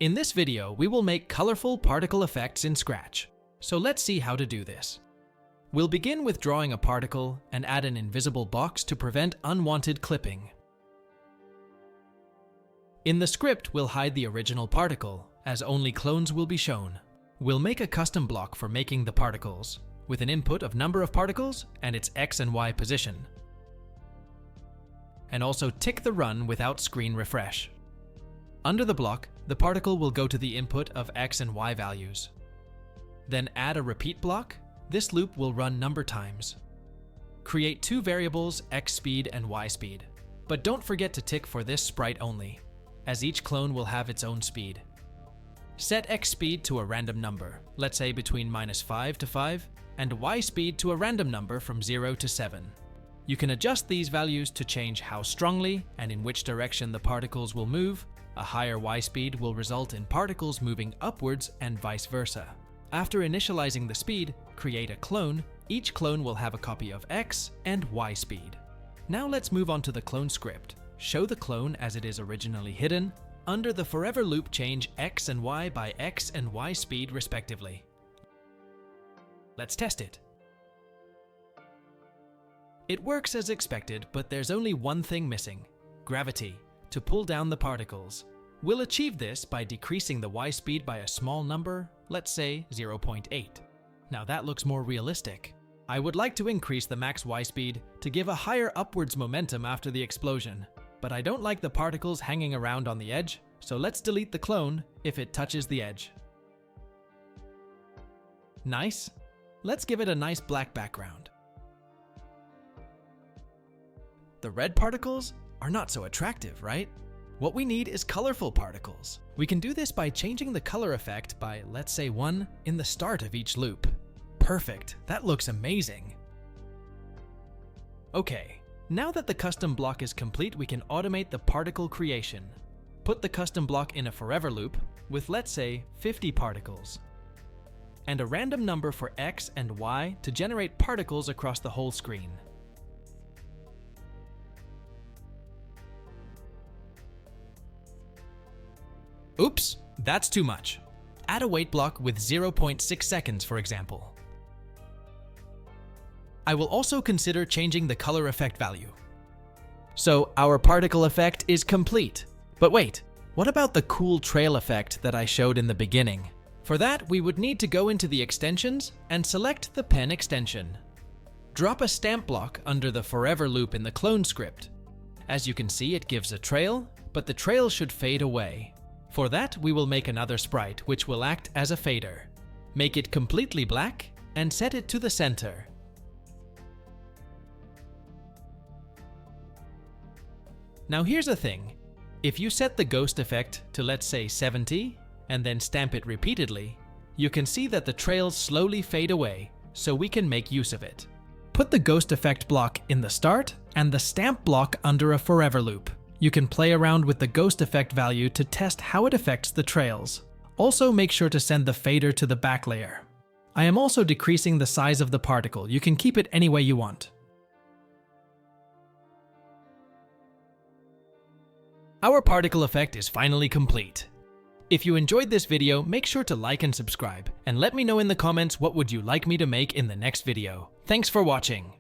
In this video, we will make colorful particle effects in Scratch. So let's see how to do this. We'll begin with drawing a particle and add an invisible box to prevent unwanted clipping. In the script, we'll hide the original particle, as only clones will be shown. We'll make a custom block for making the particles, with an input of number of particles and its X and Y position. And also tick the run without screen refresh. Under the block, the particle will go to the input of X and Y values. Then add a repeat block. This loop will run number times. Create two variables, X speed and Y speed. But don't forget to tick for this sprite only, as each clone will have its own speed. Set X speed to a random number, let's say between -5 to 5, and Y speed to a random number from 0 to 7. You can adjust these values to change how strongly and in which direction the particles will move. A higher Y speed will result in particles moving upwards and vice versa. After initializing the speed, create a clone. Each clone will have a copy of X and Y speed. Now let's move on to the clone script. Show the clone as it is originally hidden. Under the forever loop, change X and Y by X and Y speed respectively. Let's test it. It works as expected, but there's only one thing missing: gravity, to pull down the particles. We'll achieve this by decreasing the Y speed by a small number, let's say 0.8. Now that looks more realistic. I would like to increase the max Y speed to give a higher upwards momentum after the explosion, but I don't like the particles hanging around on the edge, so let's delete the clone if it touches the edge. Nice. Let's give it a nice black background. The red particles are not so attractive, right? What we need is colorful particles. We can do this by changing the color effect by, let's say, 1 in the start of each loop. Perfect, that looks amazing. Okay, now that the custom block is complete, we can automate the particle creation. Put the custom block in a forever loop with, let's say, 50 particles, and a random number for X and Y to generate particles across the whole screen. Oops, that's too much. Add a wait block with 0.6 seconds, for example. I will also consider changing the color effect value. So our particle effect is complete. But wait, what about the cool trail effect that I showed in the beginning? For that, we would need to go into the extensions and select the pen extension. Drop a stamp block under the forever loop in the clone script. As you can see, it gives a trail, but the trail should fade away. For that, we will make another sprite which will act as a fader. Make it completely black and set it to the center. Now here's the thing. If you set the ghost effect to, let's say, 70 and then stamp it repeatedly, you can see that the trails slowly fade away, so we can make use of it. Put the ghost effect block in the start and the stamp block under a forever loop. You can play around with the ghost effect value to test how it affects the trails. Also, make sure to send the fader to the back layer. I am also decreasing the size of the particle. You can keep it any way you want. Our particle effect is finally complete. If you enjoyed this video, make sure to like and subscribe, and let me know in the comments what would you like me to make in the next video. Thanks for watching.